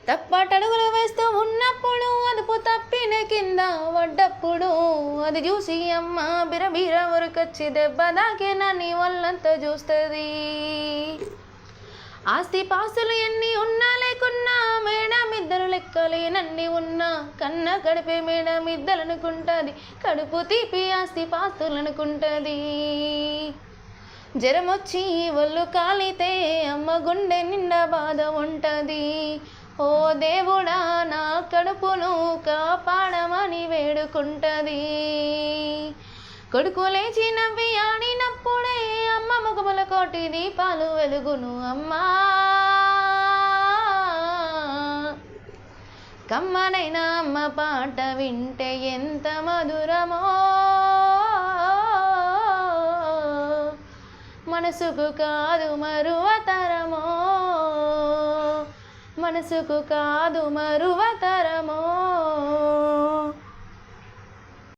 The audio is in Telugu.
తప్పటడుగులు వేస్తూ ఉన్నప్పుడు అదుపు తప్పిన కింద పడ్డప్పుడు అది చూసి అమ్మ బిరబిర ఉరకొచ్చి దెబ్బ దాకేనా నీ ఒళ్ళంతా చూస్తుంది. ఆస్తి పాస్తులు ఎన్ని ఉన్నా లేకున్నా మేడమిద్దరు లెక్కలేనన్ని ఉన్నా కన్న కడిపే మేడమిద్దలనుకుంటుంది, కడుపు తీపి ఆస్తి పాస్తులు అనుకుంటుంది. జ్వరమొచ్చి ఒళ్ళు కాలితే అమ్మ గుండె నిండా బాధ ఉంటుంది. ఓ దేవుడా నా కడుపును కాపాడమని వేడుకుంటుంది. కొడుకు లేచి నవ్వి ఆడినప్పుడే అమ్మ ముఖముల కోటి దీపాలు వెలుగును. అమ్మా కమ్మనైనా అమ్మ పాట వింటే ఎంత మధురమో, మనసుకు కాదు మరువతరమో, మనసుకు కాదు మరువతరమో.